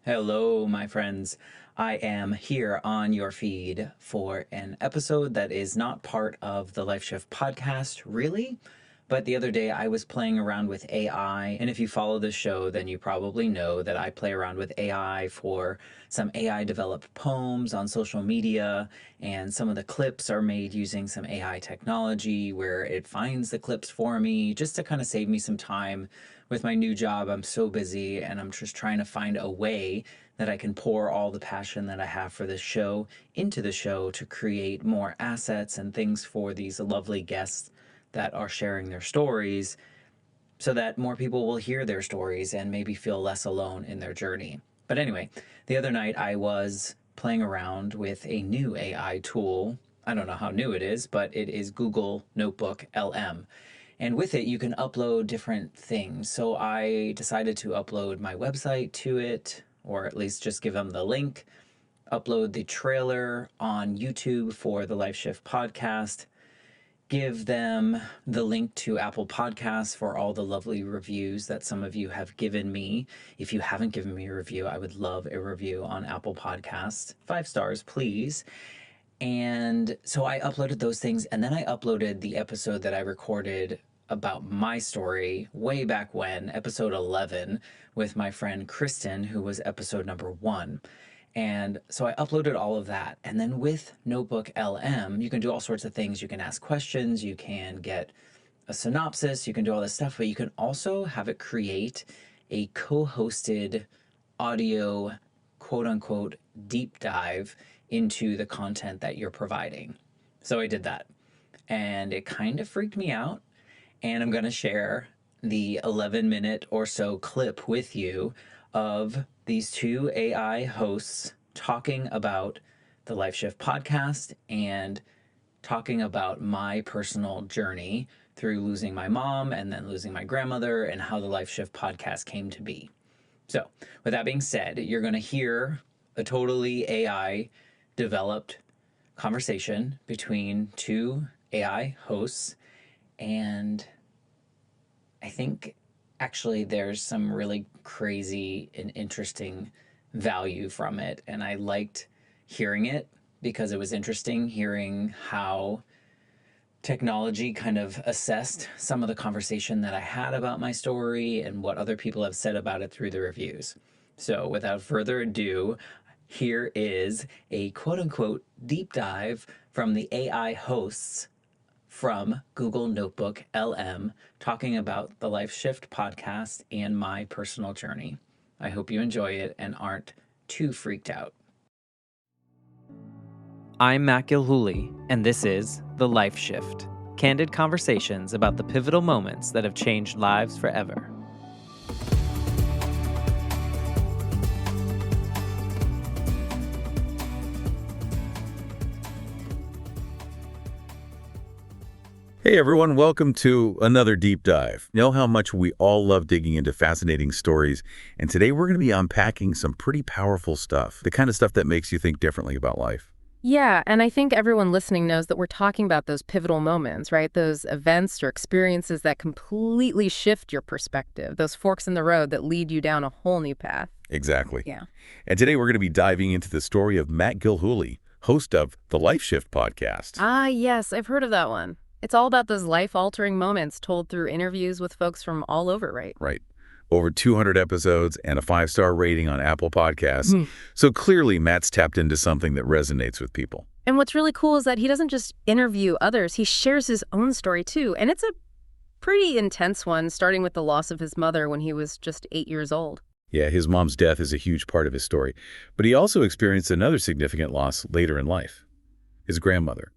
Hello, my friends. I am here on your feed for an episode that is not part of the Life Shift podcast, really. But the other day I was playing around with AI. And if you follow the show, then you probably know that I play around with AI for some AI developed poems on social media. And some of the clips are made using some AI technology where it finds the clips for me just to kind of save me some time. With my new job, I'm so busy and I'm just trying to find a way that I can pour all the passion that I have for this show into the show to create more assets and things for these lovely guests that are sharing their stories so that more people will hear their stories and maybe feel less alone in their journey. But anyway, the other night I was playing around with a new AI tool. I don't know how new it is, but it is Google Notebook LM. And with it, you can upload different things. So I decided to upload my website to it, or at least just give them the link, upload the trailer on YouTube for the Life Shift podcast, give them the link to Apple Podcasts for all the lovely reviews that some of you have given me. If you haven't given me a review, I would love a review on Apple Podcasts. 5 stars, please. And so I uploaded those things, and then I uploaded the episode that I recorded about my story way back when, episode 11, with my friend Kristen, who was episode number 1. And so I uploaded all of that. And then with Notebook LM, you can do all sorts of things. You can ask questions, you can get a synopsis, you can do all this stuff, but you can also have it create a co-hosted audio, quote unquote, deep dive into the content that you're providing. So I did that, and it kind of freaked me out. And I'm going to share the 11-minute or so clip with you of these two AI hosts talking about the Life Shift podcast and talking about my personal journey through losing my mom and then losing my grandmother and how the Life Shift podcast came to be. So with that being said, you're going to hear a totally AI developed conversation between two AI hosts. And I think actually there's some really crazy and interesting value from it. And I liked hearing it because it was interesting hearing how technology kind of assessed some of the conversation that I had about my story and what other people have said about it through the reviews. So without further ado, here is a quote unquote deep dive from the AI hosts from Google Notebook LM talking about the Life Shift podcast and my personal journey. I hope you enjoy it and aren't too freaked out. I'm Matt Gilhooly, and this is The Life Shift, candid conversations about the pivotal moments that have changed lives forever. Hey everyone, welcome to another deep dive. You know how much we all love digging into fascinating stories, and today we're going to be unpacking some pretty powerful stuff, the kind of stuff that makes you think differently about life. Yeah, and I think everyone listening knows that we're talking about those pivotal moments, right? Those events or experiences that completely shift your perspective, those forks in the road that lead you down a whole new path. Exactly. Yeah. And today we're going to be diving into the story of Matt Gilhooly, host of the Life Shift podcast. Ah, yes, I've heard of that one. It's all about those life-altering moments told through interviews with folks from all over, right? Right. Over 200 episodes and a 5-star rating on Apple Podcasts. So clearly Matt's tapped into something that resonates with people. And what's really cool is that he doesn't just interview others, he shares his own story too. And it's a pretty intense one, starting with the loss of his mother when he was just 8 years old. Yeah, his mom's death is a huge part of his story. But he also experienced another significant loss later in life, his grandmother.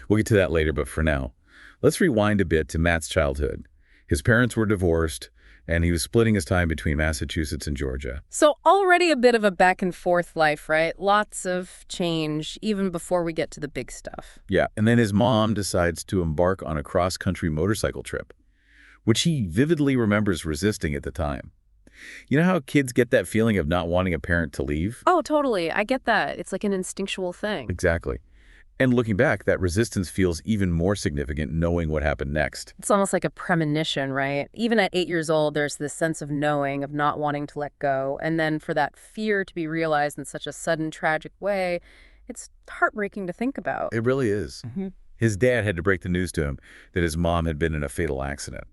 We'll get to that later, but for now, let's rewind a bit to Matt's childhood. His parents were divorced, and he was splitting his time between Massachusetts and Georgia. So already a bit of a back and forth life, right? Lots of change, even before we get to the big stuff. Yeah, and then his mom decides to embark on a cross-country motorcycle trip, which he vividly remembers resisting at the time. You know how kids get that feeling of not wanting a parent to leave? Oh, totally. I get that. It's like an instinctual thing. Exactly. And looking back, that resistance feels even more significant knowing what happened next. It's almost like a premonition, right? Even at 8 years old, there's this sense of knowing, of not wanting to let go. And then for that fear to be realized in such a sudden, tragic way, it's heartbreaking to think about. It really is. His dad had to break the news to him that his mom had been in a fatal accident.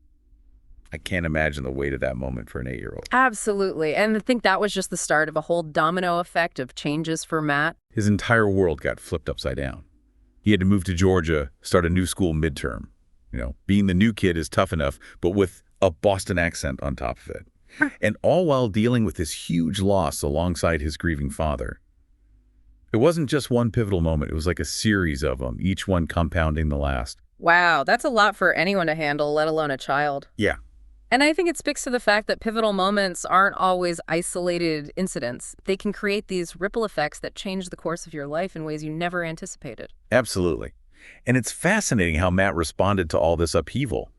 I can't imagine the weight of that moment for an 8-year-old. Absolutely. And I think that was just the start of a whole domino effect of changes for Matt. His entire world got flipped upside down. He had to move to Georgia, start a new school midterm. Being the new kid is tough enough, but with a Boston accent on top of it. And all while dealing with this huge loss alongside his grieving father. It wasn't just one pivotal moment. It was like a series of them, each one compounding the last. Wow, that's a lot for anyone to handle, let alone a child. Yeah. And I think it speaks to the fact that pivotal moments aren't always isolated incidents. They can create these ripple effects that change the course of your life in ways you never anticipated. Absolutely. And it's fascinating how Matt responded to all this upheaval.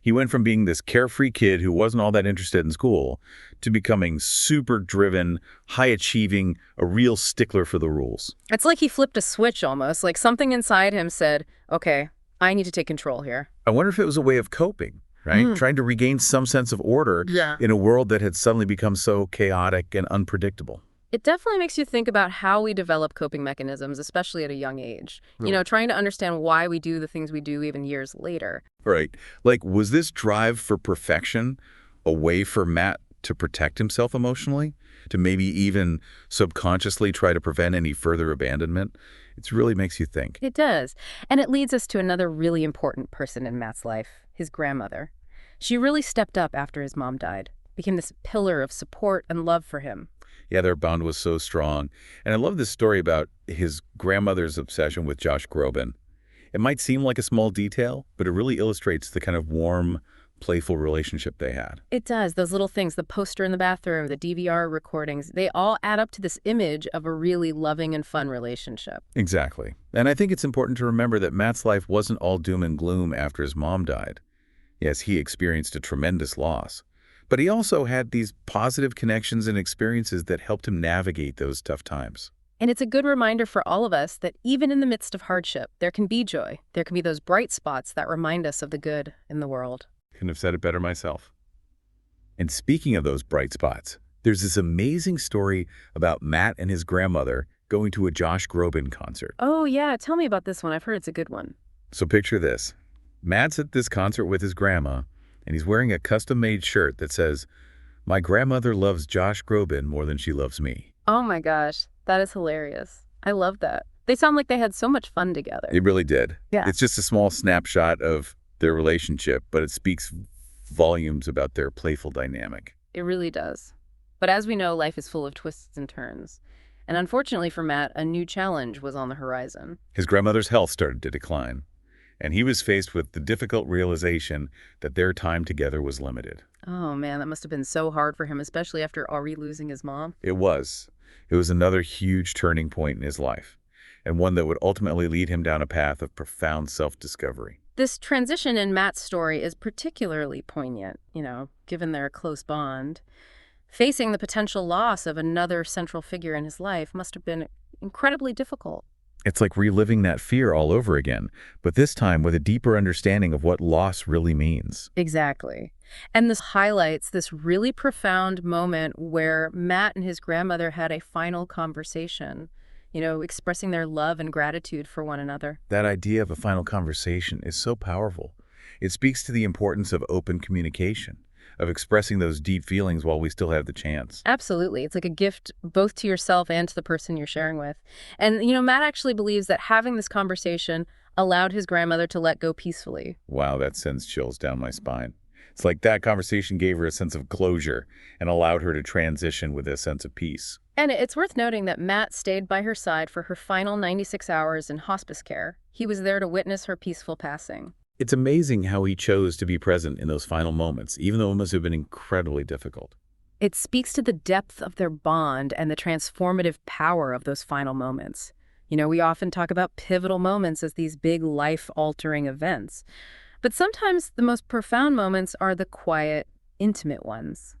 He went from being this carefree kid who wasn't all that interested in school to becoming super driven, high-achieving, a real stickler for the rules. It's like he flipped a switch almost, like something inside him said, okay, I need to take control here. I wonder if it was a way of coping, right? Trying to regain some sense of order in a world that had suddenly become so chaotic and unpredictable. It definitely makes you think about how we develop coping mechanisms, especially at a young age. Trying to understand why we do the things we do even years later. Right. Like, was this drive for perfection a way for Matt to protect himself emotionally? To maybe even subconsciously try to prevent any further abandonment? It really makes you think. It does. And it leads us to another really important person in Matt's life, his grandmother. She really stepped up after his mom died, became this pillar of support and love for him. Yeah, their bond was so strong. And I love this story about his grandmother's obsession with Josh Groban. It might seem like a small detail, but it really illustrates the kind of warm, playful relationship they had. It does. Those little things, the poster in the bathroom, the DVR recordings, they all add up to this image of a really loving and fun relationship. Exactly. And I think it's important to remember that Matt's life wasn't all doom and gloom after his mom died. Yes, he experienced a tremendous loss. But he also had these positive connections and experiences that helped him navigate those tough times. And it's a good reminder for all of us that even in the midst of hardship, there can be joy. There can be those bright spots that remind us of the good in the world. Couldn't have said it better myself. And speaking of those bright spots, there's this amazing story about Matt and his grandmother going to a Josh Groban concert. Oh, yeah. Tell me about this one. I've heard it's a good one. So picture this. Matt's at this concert with his grandma, and he's wearing a custom-made shirt that says, "My grandmother loves Josh Groban more than she loves me." Oh my gosh, that is hilarious. I love that. They sound like they had so much fun together. It really did. Yeah. It's just a small snapshot of their relationship, but it speaks volumes about their playful dynamic. It really does. But as we know, life is full of twists and turns. And unfortunately for Matt, a new challenge was on the horizon. His grandmother's health started to decline, and he was faced with the difficult realization that their time together was limited. Oh man, that must have been so hard for him, especially after already losing his mom. It was. It was another huge turning point in his life, and one that would ultimately lead him down a path of profound self-discovery. This transition in Matt's story is particularly poignant, given their close bond. Facing the potential loss of another central figure in his life must have been incredibly difficult. It's like reliving that fear all over again, but this time with a deeper understanding of what loss really means. Exactly. And this highlights this really profound moment where Matt and his grandmother had a final conversation, expressing their love and gratitude for one another. That idea of a final conversation is so powerful. It speaks to the importance of open communication, of expressing those deep feelings while we still have the chance. Absolutely. It's like a gift both to yourself and to the person you're sharing with. And, Matt actually believes that having this conversation allowed his grandmother to let go peacefully. Wow, that sends chills down my spine. It's like that conversation gave her a sense of closure and allowed her to transition with a sense of peace. And it's worth noting that Matt stayed by her side for her final 96 hours in hospice care. He was there to witness her peaceful passing. It's amazing how he chose to be present in those final moments, even though it must have been incredibly difficult. It speaks to the depth of their bond and the transformative power of those final moments. We often talk about pivotal moments as these big life-altering events. But sometimes the most profound moments are the quiet, intimate ones.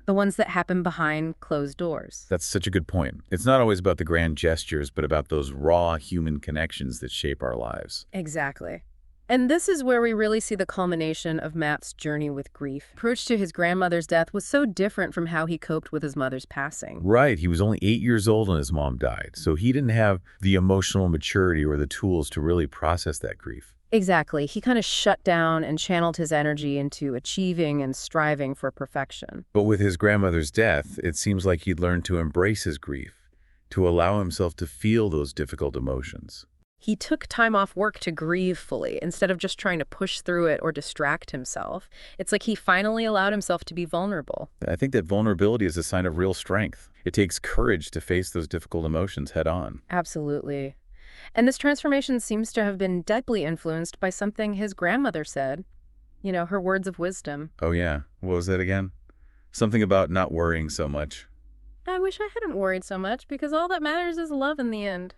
the ones that happen behind closed doors. That's such a good point. It's not always about the grand gestures, but about those raw human connections that shape our lives. Exactly. And this is where we really see the culmination of Matt's journey with grief. Approach to his grandmother's death was so different from how he coped with his mother's passing. Right. He was only 8 years old when his mom died, so he didn't have the emotional maturity or the tools to really process that grief. Exactly. He kind of shut down and channeled his energy into achieving and striving for perfection. But with his grandmother's death, it seems like he'd learned to embrace his grief, to allow himself to feel those difficult emotions. He took time off work to grieve fully instead of just trying to push through it or distract himself. It's like he finally allowed himself to be vulnerable. I think that vulnerability is a sign of real strength. It takes courage to face those difficult emotions head on. Absolutely. And this transformation seems to have been deeply influenced by something his grandmother said. You know, her words of wisdom. Oh yeah, what was that again? Something about not worrying so much. I wish I hadn't worried so much because all that matters is love in the end.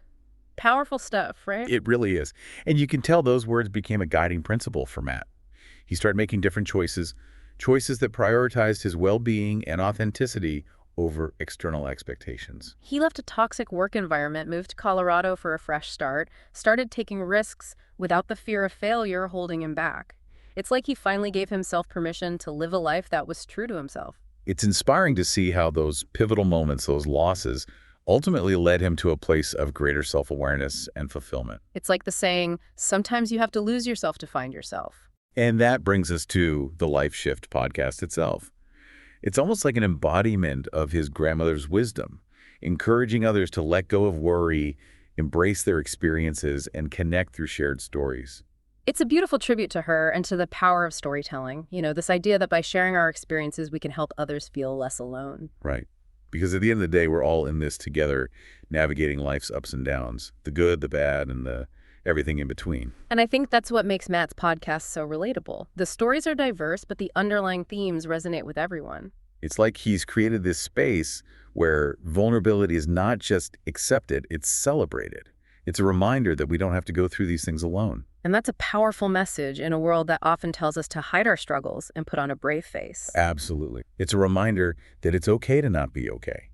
Powerful stuff, right? It really is. And you can tell those words became a guiding principle for Matt. He started making different choices that prioritized his well-being and authenticity over external expectations. He left a toxic work environment, moved to Colorado for a fresh start, started taking risks without the fear of failure holding him back. It's like he finally gave himself permission to live a life that was true to himself. It's inspiring to see how those pivotal moments, those losses, ultimately led him to a place of greater self-awareness and fulfillment. It's like the saying, sometimes you have to lose yourself to find yourself. And that brings us to the Life Shift podcast itself. It's almost like an embodiment of his grandmother's wisdom, encouraging others to let go of worry, embrace their experiences, and connect through shared stories. It's a beautiful tribute to her and to the power of storytelling. You know, this idea that by sharing our experiences, we can help others feel less alone. Right. Because at the end of the day, we're all in this together, navigating life's ups and downs, the good, the bad, and the everything in between. And I think that's what makes Matt's podcast so relatable. The stories are diverse, but the underlying themes resonate with everyone. It's like he's created this space where vulnerability is not just accepted, it's celebrated. It's a reminder that we don't have to go through these things alone. And that's a powerful message in a world that often tells us to hide our struggles and put on a brave face. Absolutely. It's a reminder that it's okay to not be okay,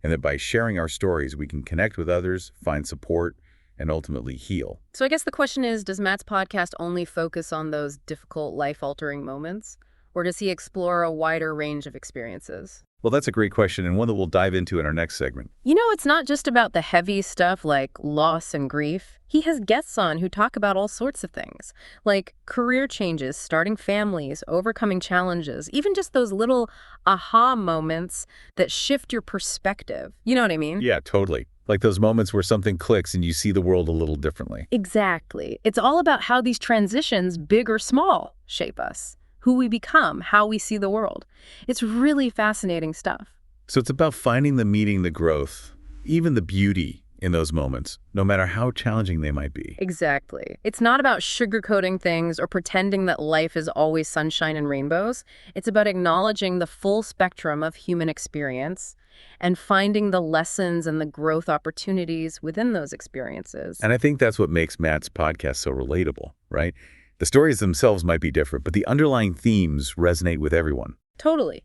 and that by sharing our stories, we can connect with others, find support, and ultimately heal. So I guess the question is, does Matt's podcast only focus on those difficult, life-altering moments? Or does he explore a wider range of experiences? Well, that's a great question, and one that we'll dive into in our next segment. You know, it's not just about the heavy stuff like loss and grief. He has guests on who talk about all sorts of things, like career changes, starting families, overcoming challenges, even just those little aha moments that shift your perspective. You know what I mean? Yeah, totally. Like those moments where something clicks and you see the world a little differently. Exactly. It's all about how these transitions, big or small, shape us. Who we become, how we see the world. It's really fascinating stuff. So it's about finding the meaning, the growth, even the beauty in those moments, no matter how challenging they might be. Exactly. It's not about sugarcoating things or pretending that life is always sunshine and rainbows. It's about acknowledging the full spectrum of human experience and finding the lessons and the growth opportunities within those experiences. And I think that's what makes Matt's podcast so relatable, right? The stories themselves might be different, but the underlying themes resonate with everyone. Totally.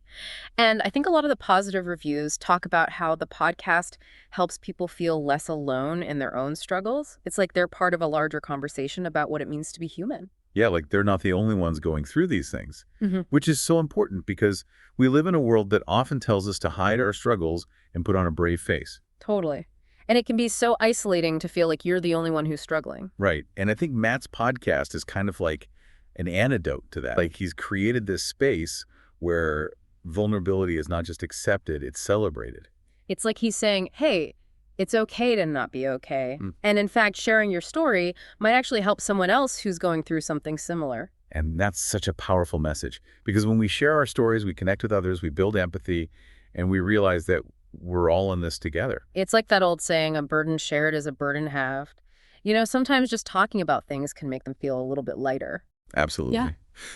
And I think a lot of the positive reviews talk about how the podcast helps people feel less alone in their own struggles. It's like they're part of a larger conversation about what it means to be human. Yeah, like they're not the only ones going through these things, which is so important because we live in a world that often tells us to hide our struggles and put on a brave face. Totally. And it can be so isolating to feel like you're the only one who's struggling. Right. And I think Matt's podcast is kind of like an antidote to that. Like he's created this space where vulnerability is not just accepted, it's celebrated. It's like he's saying, hey, it's okay to not be okay. And in fact, sharing your story might actually help someone else who's going through something similar. And that's such a powerful message because when we share our stories, we connect with others, we build empathy, and we realize that we're all in this together. It's like that old saying, a burden shared is a burden halved. You know, sometimes just talking about things can make them feel a little bit lighter. Absolutely. Yeah.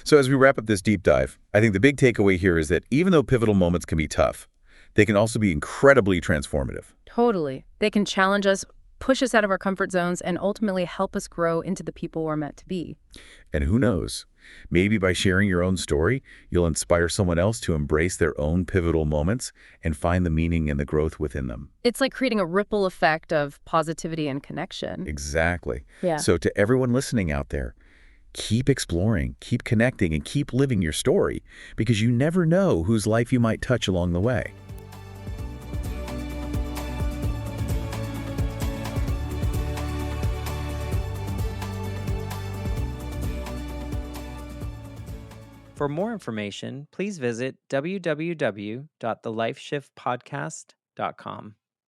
So as we wrap up this deep dive, I think the big takeaway here is that even though pivotal moments can be tough, they can also be incredibly transformative. Totally. They can challenge us push us out of our comfort zones, and ultimately help us grow into the people we're meant to be. And who knows? Maybe by sharing your own story, you'll inspire someone else to embrace their own pivotal moments and find the meaning and the growth within them. It's like creating a ripple effect of positivity and connection. Exactly. Yeah. So to everyone listening out there, keep exploring, keep connecting, and keep living your story, because you never know whose life you might touch along the way. For more information, please visit www.thelifeshiftpodcast.com.